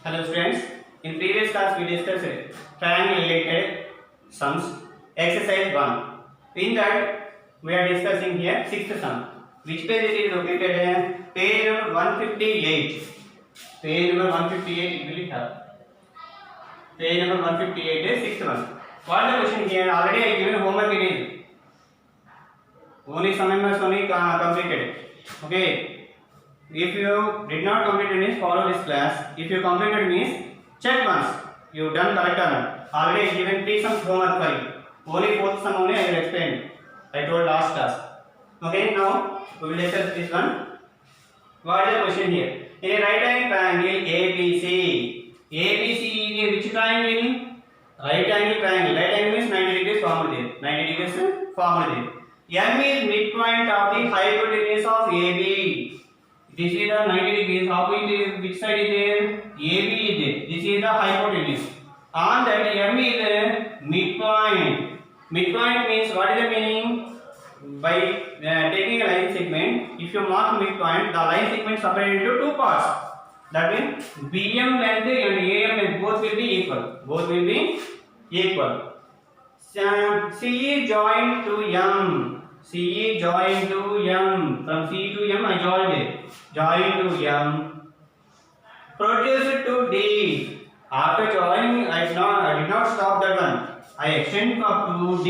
Hello students, in previous class we discussed triangle related sums, exercise 1. In that we are discussing here sixth sum. Which page it is located? Page number 158. Page number 158 it will have. Page number 158 is sixth one. What is the question here? Already I given homework it is. Only some members only completed. Okay. If you did not complete means follow this class. If you completed means check once you done correct or not. Already I given 3 sums homework for you. Only 4th sum only I will explain. I told last class. Okay, now we will discuss this one. What is the question here? In a right angle triangle ABC. ABC is which triangle? Right angle triangle. Right angle means 90 degrees formed there. 90 degrees formed there. M is midpoint of the hypotenuse of AB. This is the 90 degrees. How it is? Which side is there? AB is there. This is the hypotenuse. On that M is the midpoint. Midpoint means what is the meaning? By taking a line segment, if you mark midpoint, the line segment separated into two parts. That means BM length and AM length both will be equal. Both will be equal. C is joined to M. C is joined to M. From C to M I joined it. Join to M. Produced to D. After joining, I did not stop that one. I extend up to D.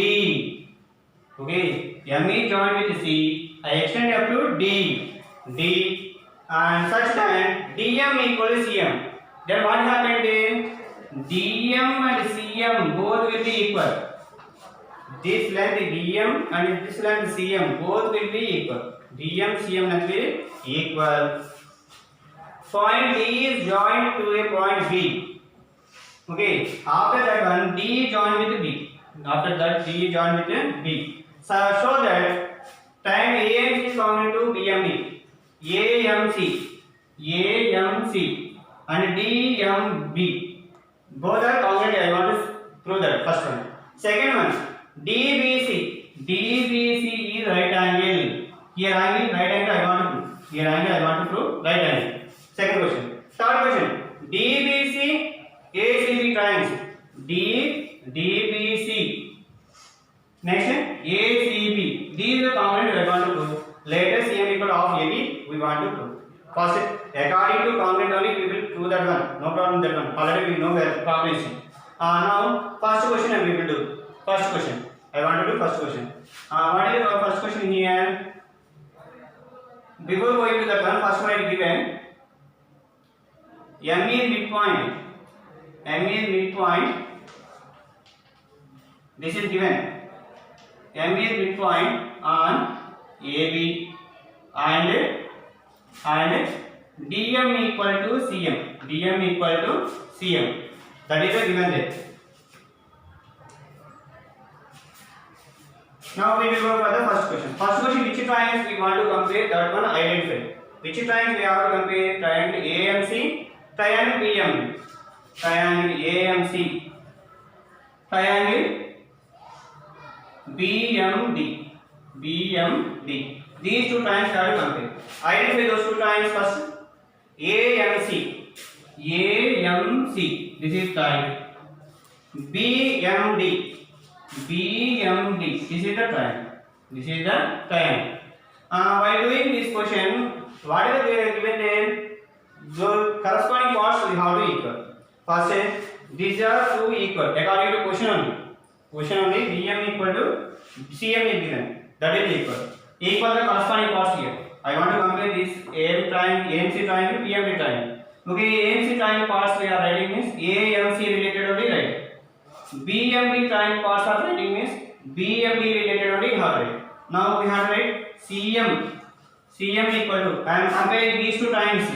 Okay. M is joined with C. I extend up to D. D. And such that DM equal to CM. Then what happened is DM and CM both will be equal. This length DM and this length CM both will be equal. DM CM length will be equal. Point D is joined to a point B. Okay. After that one D is joined with B. After that D is joined with B. So show that triangle AMC is common to BMB. AMC and DMB. Both are common. I want to prove that first one. Second one. DBC is right angle. Here angle right angle I want to prove. Here angle I want to prove right angle. Second question. Third question. DBC ACB triangles. DBC. Next ACB. These are the components I want to prove. Later CM equal of AB we want to prove. First according to component only we will prove that one. No problem that one. Already we know where combination. Now first question we will do. First question. I want to do first question. What is our first question here? Before going to that one, first one I given. M is midpoint. M is midpoint. This is given. M is midpoint on AB and DM equal to CM. DM equal to CM. That is the given there. Now we will go for the first question. First question, which triangles we want to compare? That one identify. Which triangles we have to compare? Triangle AMC, triangle BMD, triangle AMC, triangle BMD. These two triangles we have to compare. Identify those two triangles first. AMC. This is triangle. BMD. This is the triangle. This is the triangle. While doing this question, whatever they are given there, the corresponding parts we have to equal. First, these are two equal according to question only. Question only DM equal to CM is given. That is equal. Equal the corresponding parts here. I want to compare this AM triangle, AMC triangle, BMD triangle. Okay, AMC triangle parts we are writing means AMC related only right. BMD triangle parts are writing means BMD related only have write. Now we have to write CM equal to, I am comparing these two triangles.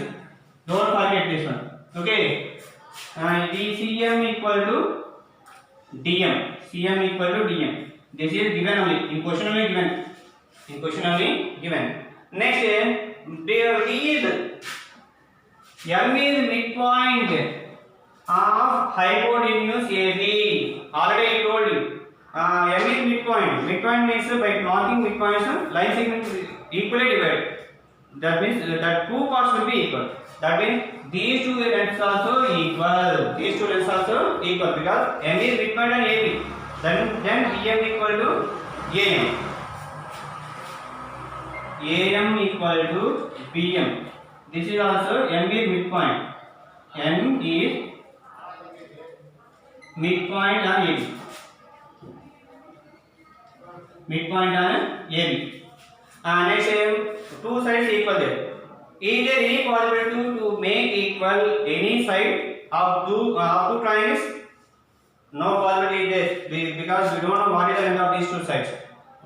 Don't forget this one. Okay. CM equal to DM. CM equal to DM. This is given only. In question only given. Next, there is M is midpoint of hypotenuse AB. Already I told you. M is midpoint. Midpoint means by marking midpoints, line segment is equally divided. That means that two parts will be equal. That means these two lengths also equal. These two lengths also equal because M is midpoint and AB. Then BM equal to AM. AM equal to BM. This is also M is midpoint. M is midpoint and AB. Midpoint and AB. Next, two sides equal there. Is there any possibility to make equal any side of two triangles? No possibility is there because we don't know what is the length of these two sides.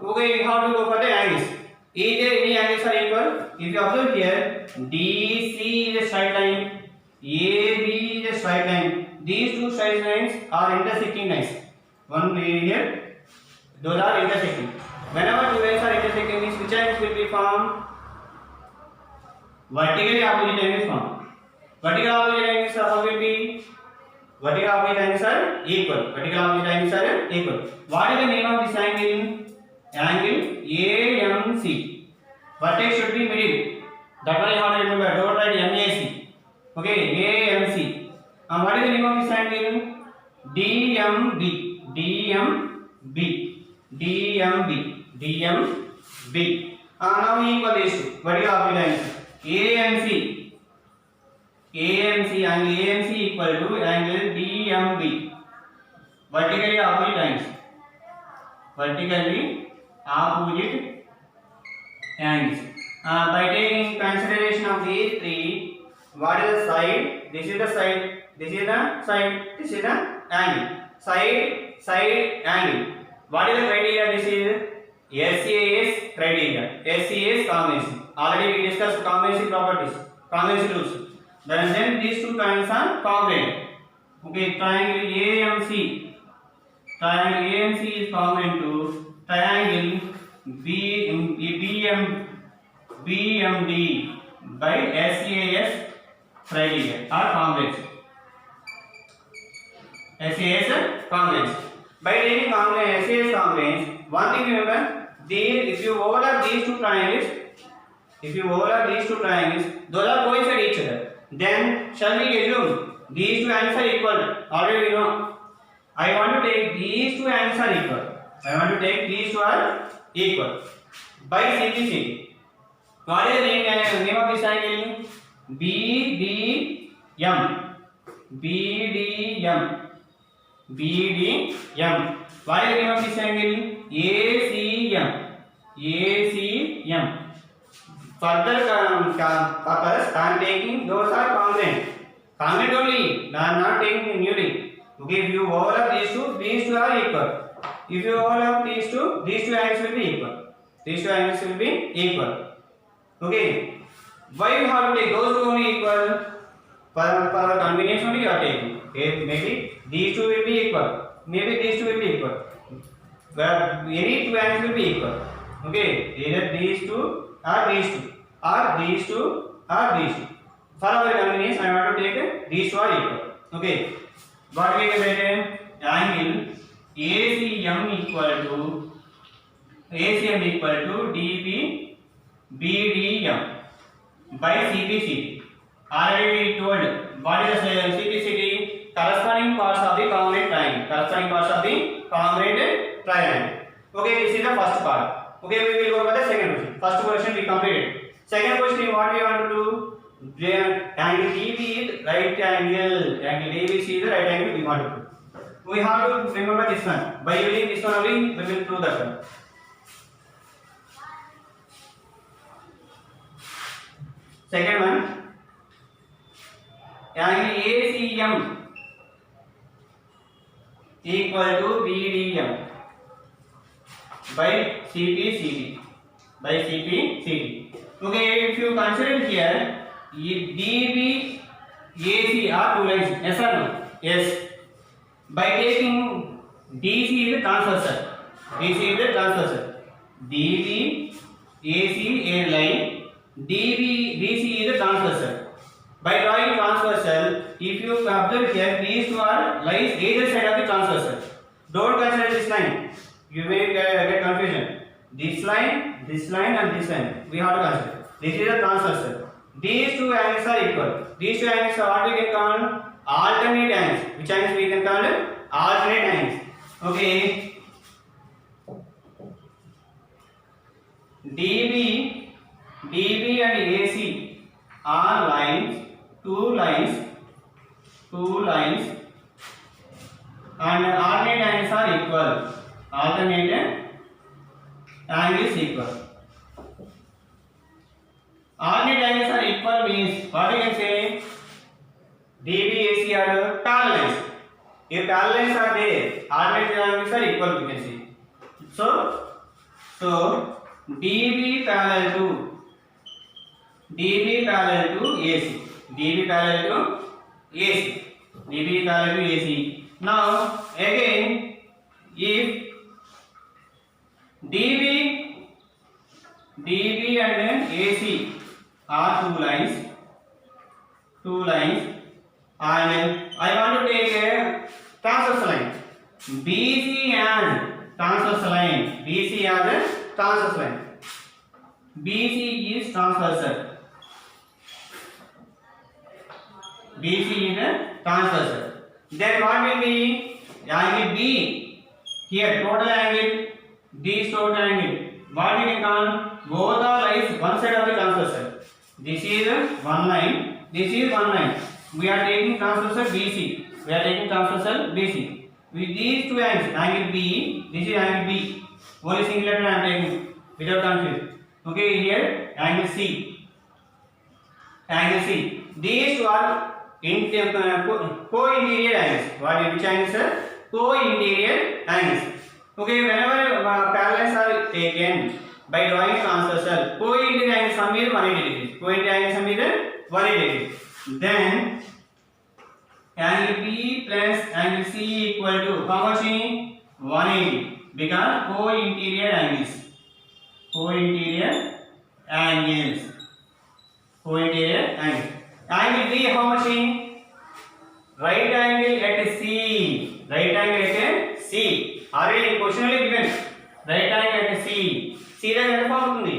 Okay, we have to go for the angles. Is there any angles are equal? If you observe here, DC is a straight line, AB is a straight line. These two straight lines are intersecting lines. One here, those are intersecting. Whenever two lines are intersecting, means which angles will be formed? Vertically opposite angles formed. Vertical opposite angles how will be? Vertical opposite angles are equal. Vertical opposite angles are equal. What is the name of this angle? Angle AMC. Vertex should be middle. That one you have to remember. Don't write MAC. Okay, AMC. And what is the name of this angle? DMB. DMB. DMB. DMB. Now we equal these two. Vertical opposite angles. AMC. AMC and AMC equal to angle DMB. Vertically opposite angles. Vertically opposite angles. By taking consideration of these three, what is the side? This is the side. This is the side. This is the angle. Side, angle. What is the criteria? This is SCAS criteria. SCAS combination. Already we discussed combination properties, combination rules. Then these two triangles are congruent. Okay, triangle AMC. Triangle AMC is congruent to triangle BMD by SCAS criteria or congruence. SCAS congruence. By taking SCAS congruence, one thing remember, if you overlap these two triangles, those are coincide each other. Then shall we assume these two angles are equal? Already we know. I want to take these two angles are equal. By CPC. What is the name of this angle? BDM. BDM. What is the name of this angle? ACM. ACM. Further purpose, I am taking those are congruent. Congruent only. I am not taking newly. Okay, if you overlap these two are equal. If you overlap these two angles will be equal. Okay. Why you have to take those two only equal? For convenience only you are taking. Okay, maybe these two will be equal. Maybe these two will be equal. But any two angles will be equal. Okay, either these two or these two, or these two, or these two. For our convenience, I want to take these two are equal. Okay, what we can write? Angle ACM equal to BDM by CPCD. Already we told what is the CPCD? Corresponding parts of the congruent triangle. Okay, this is the first part. Okay, we will go for the second question. First question we completed. Second question, what we want to do? Angle DB is right angle. Angle ABC is the right angle we want to do. We have to remember this one. By using this one only, we will prove that one. Second one, angle ACM equal to BDM by CPCD. Okay, if you consider here, DB, AC are two lines. Yes or no? Yes. By taking DC is a transversal. DB, AC a line. DC is a transversal. By drawing transversal, if you observe here, these two are lines either side of the transversal. Don't consider this line. You may get confusion. This line and this line we have to consider. This is a transversal. These two angles are equal. These two angles are what we can call alternate angles. Which angles we can call alternate angles? Okay. DB and AC are lines, two lines, and alternate angles are equal. Alternate angle is equal. Alternate angles are equal means what we can say? DB, AC are parallel lines. If parallel lines are there, alternate angles are equal. We can see. So DB parallel to AC. DB parallel to AC. Now again, if DB and AC are two lines, and I want to take a transversal line. BC as transversal line. BC is transversal. Then what will be angle B? Here total angle, this total angle. What we can call? Both are lines one side of the transversal. This is one line. This is one line. We are taking transversal BC. With these two angles, angle B, this is angle B. Only single letter I am taking without confusion. Okay, here angle C. These two are co-interior angles. Which angles are co-interior angles? Okay, whenever parallels are taken by drawing transversal, co-interior angles sum is 180 degrees. Then angle B plus angle C equal to how much? 180, because co-interior angles. Angle B how much? Right angle at C. Already in question only given. Right angle at C. C that ఎంత form ఉంది?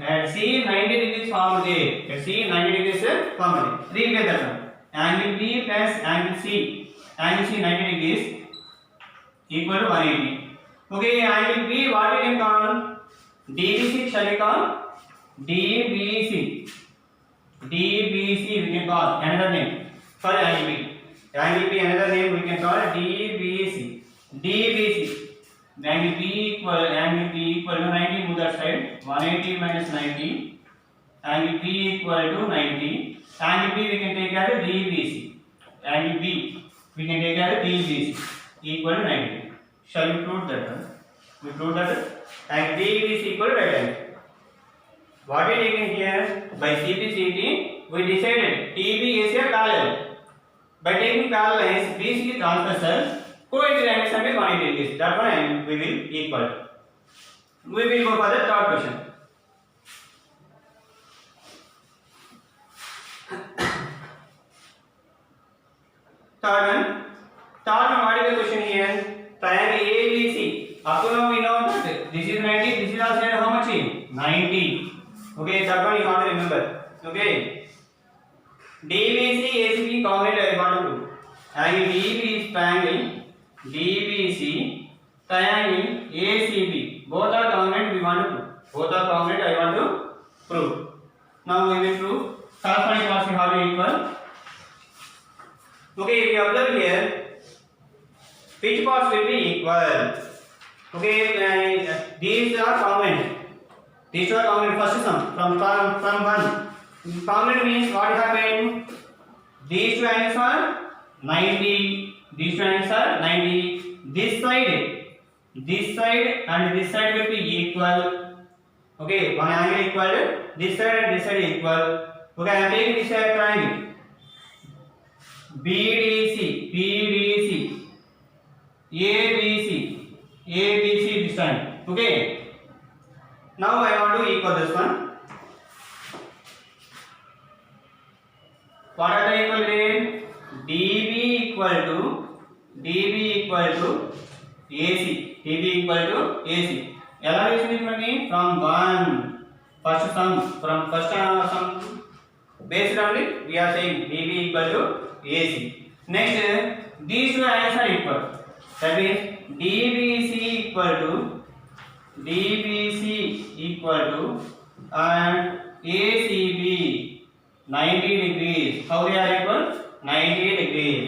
At C 90 degrees formed there. At C 90 degrees formed. Repeat that one. Angle B plus angle C 90 degrees equal to 180. Okay, angle B what we can call? DBC shall we call? DBC we can call another name for angle B. Another name we can call DBC. Angle B equal to 90, move that side. 180 minus 90. Angle B equal to 90. Angle B we can take as DBC. Equal to 90. Shall we prove that one? We prove that angle DBC equal to right angle. What we taken here by CPCT, we decided TB is a parallel. By taking parallel lines, BC is transversal, co-interior angles are 180 degrees. That one we will equal. We will go for the third question. Third one, what is the question here? Triangle ABC. Up to now we know that this is 90, this is also how much? 90. Okay, that one you want to remember. Okay. DBC, ACB congruent I want to do. Angle DB is triangle DBC, triangle ACB. Both are congruent we want to prove. Both are congruent I want to prove. Now we will prove. Corresponding parts we have to equal. Okay, if you observe here, which parts will be equal? Okay, these are congruent. These two are congruent. First sum from 1. Congruent means what happened? These two angles are 90. This side and this side will be equal. Okay, one angle equal. This side and this side equal. Okay, I am taking this side triangle. BDC, ABC this time. Okay. Now I want to equal this one. What are the equal there? DB equal to AC. ఎలా వేసింది మనకి? From 1 first sum from first sum based on it we are saying DB equal to AC. Next these two lines are equal, that means DBC equal to and ACB 90 degrees. How they are equal? 90 degrees.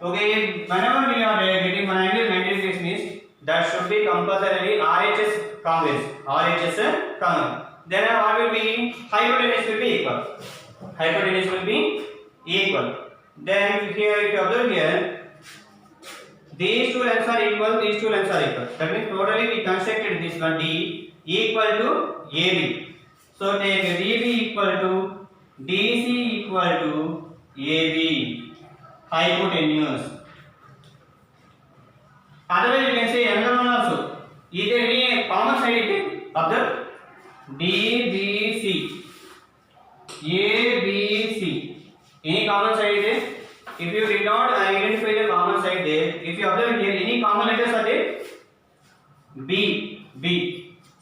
Okay, whenever we are getting one angle 90 degrees means that should be compulsorily RHS congruence. RHS congruence. Then what will be? Hypotenuse will be equal. Hypotenuse will be equal. Then here if you observe here, these two lengths are equal, these two lengths are equal. That means totally we constructed this one D equal to AB. So take DB equal to DC equal to AB. Hypotenuse. Otherwise you can say another one also. Either any common side it observe DBC ABC. Any common side is, if you did not identify the common side there, if you observe here any common letters are there, B,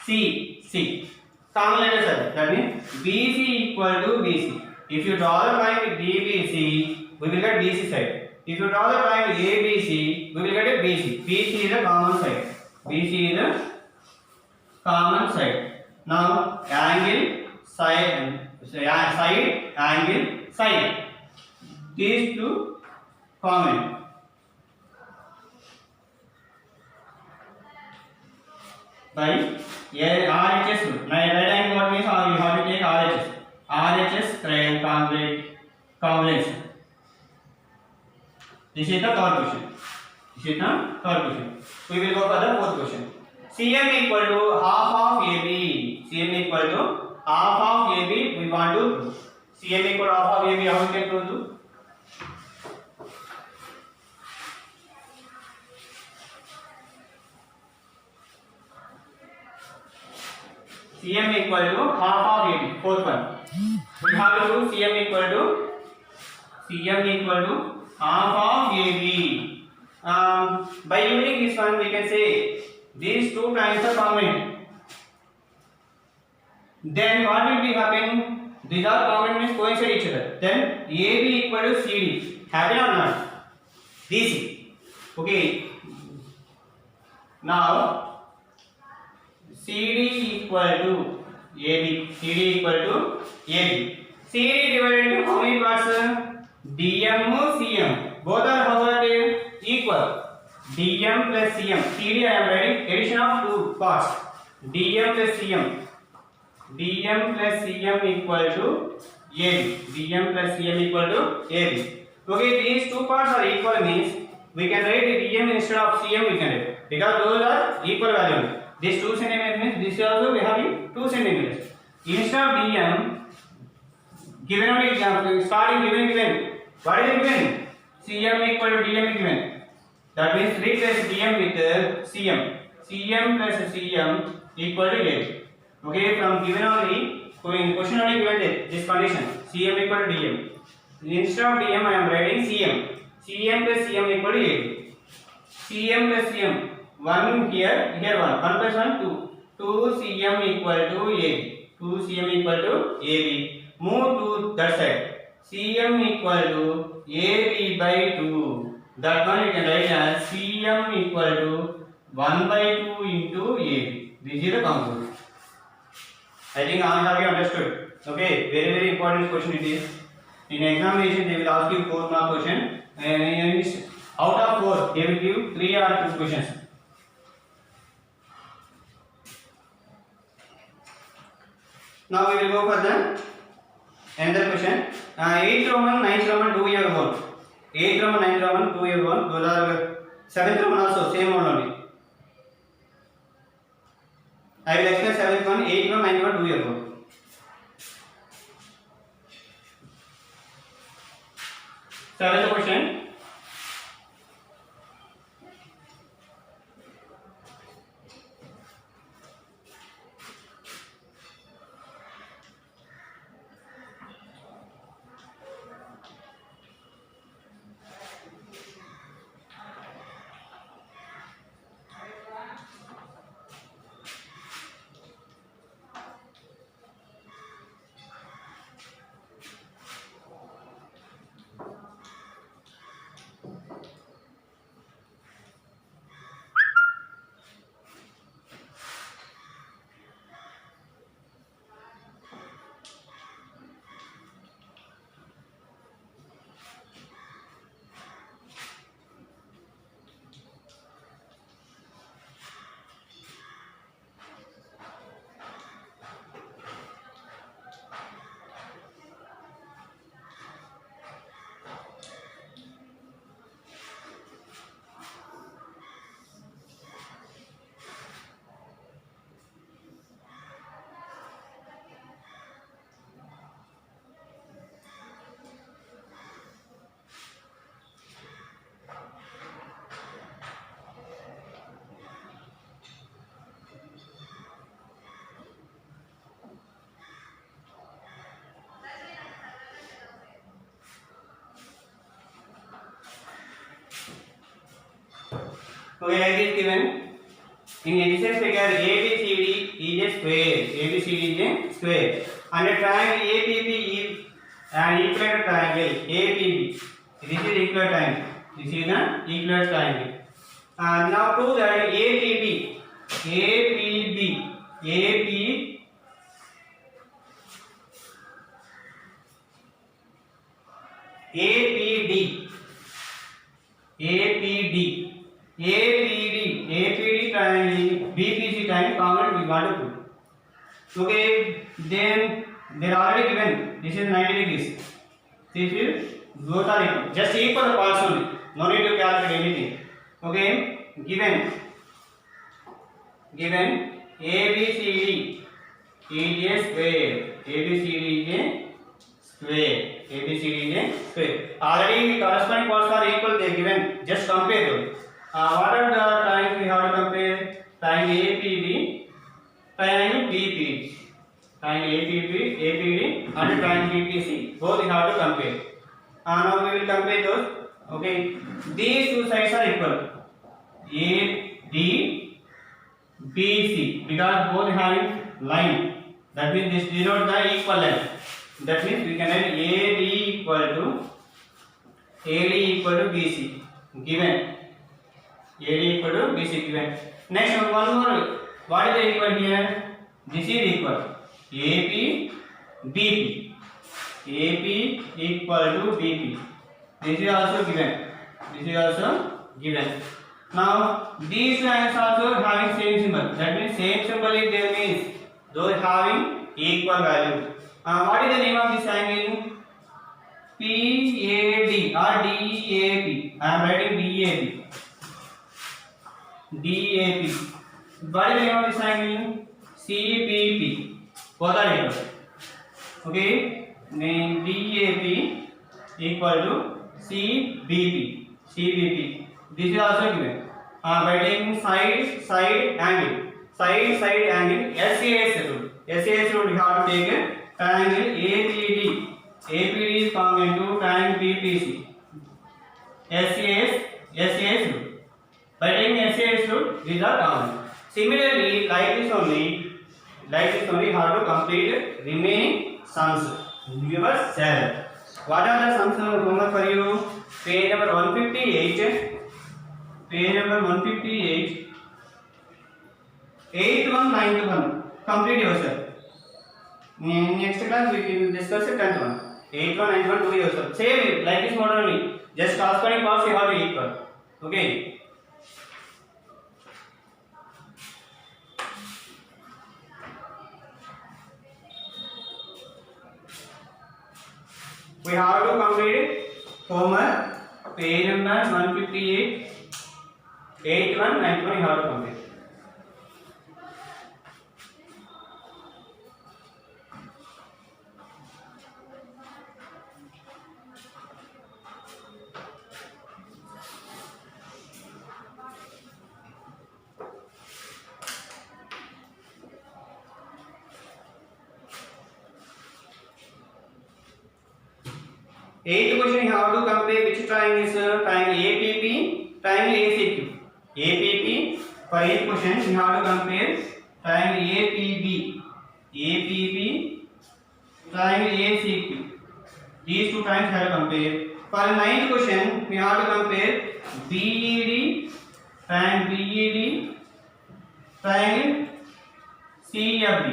C. Common letters are there. That means BC equal to BC. If you draw the line with DBC, we will get BC side. If you draw the line with ABC, we will get a BC. BC is a common side. BC is a common side. Now angle, side, angle, side. These two common. By RHS rule. Now right angle what means? You have to take RHS. RHS congruence. This is the third question. We will go for the fourth question. CM equal to half of AB. CM equal to half of AB. We want to prove. CM equal to half of AB. How we can prove? CM equal to half of AB. Fourth one. We have to prove CM equal to half of AB. By using this one, we can say these two lines are congruent. Then what will be happening? These are congruent means coincide each other. Then AB equal to CD. Happen or not? DC. Okay. Now CD equal to AB. CD divided into how many parts? DM, CM. Both are however equal. DM plus CM. CD I am writing addition of two parts. DM plus CM. DM plus CM equal to AB. DM plus CM equal to AB. Okay, these two parts are equal means we can write DM instead of CM we can write. Because those are equal value. This 2 cm means this also we have 2 cm. Instead of DM, given only example, starting given. What is it given? CM equal to DM is given. That means replace DM with CM. CM plus CM equal to AB. Okay, from given only, question only given this condition. CM equal to DM. Instead of DM, I am writing CM. CM plus CM equal to AB. CM plus CM. 1 here 1. 1 plus 1, 2. 2 CM equal to AB. 2 CM equal to AB. Move to that side. CM equal to AB by 2. That one you can write as CM equal to 1 by 2 into AB. This is the component. I think all have you understood. Okay, very important question it is. In examination they will ask you 4 mark question, and out of 4 they will give 3 or 2 questions. Now we will go for the another question. 8th Roman, 9th Roman, do your own. 8th Roman, 9th Roman, do your own. Those are 7th Roman also same one only. I will explain 7th one, 8th one, 9th one, do your own. Seventh question. Okay, like this given. In adjacent figure, ABCD is a square. ABCD is a square. And a triangle APB is an equilateral triangle. APB. This is equilateral triangle. This is an equilateral triangle. And now prove that APB, APD triangle, BPC triangle common we want to prove. Okay, then they are already given. This is 90 degrees. This is both are equal. Just equal the parts only. No need to calculate anything. Okay, given ABCD is a square. ABCD is a square. ABCD is a square. Already corresponding parts are equal. They given. Just compare them. What are the triangles we have to compare? Triangle APB, triangle BPC. Triangle APD and triangle BPC. Both we have to compare. Now we will compare those. Okay, these two sides are equal. ADBC, because both having line. That means this denote the equal line. That means we can write AD equal to BC. Given. AD equal to BC given. Next one more. What is the equal here? This is equal. AP BP. AP equal to BP. This is also given. Now these lines also having same symbol. That means same symbol is there means those having equal value. What is the name of this angle? PAD or DAP. I am writing DAP. What is the name of this angle? CBP. Both are equal. Okay, name DAP equal to CBP. This is also given. Writing side angle. Side angle. SAS rule. SAS rule we have to take a triangle APD. APD is formed into triangle BPC. SAS rule. By taking SAS rule, these are common. Similarly, like this only how to complete remaining sums yourself. What are the sums homework for you? Page number 158. 8th one, 9th one. Complete yourself. In next class we will discuss the 10th one. 8th one, 9th one, do yourself. Same like this model only. Just corresponding parts you have to equal. Okay. We have to complete homework. Page number 158. 8th one, 9th one you have to complete. Eighth question you have to compare which triangle is triangle APP, triangle ACQ. APP for eighth question you have to compare triangle APB, triangle ACQ. These two triangles have to compare. For ninth question we have to compare BED, triangle CFD.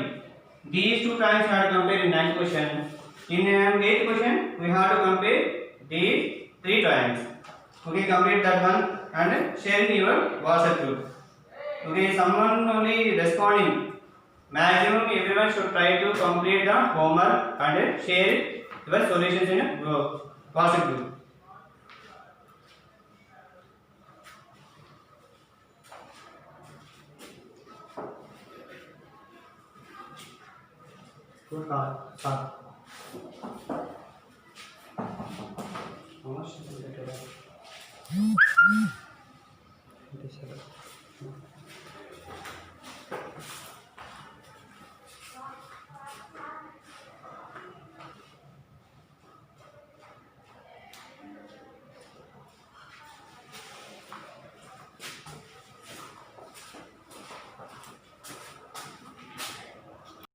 These two triangles have to compare in ninth question. In 8th question, we have to compare these three triangles. Okay, complete that one and share in your WhatsApp group. Okay, someone only responding. Maximum everyone should try to complete the homework and share your solutions in WhatsApp group. Good call. Start. How much is it? 27.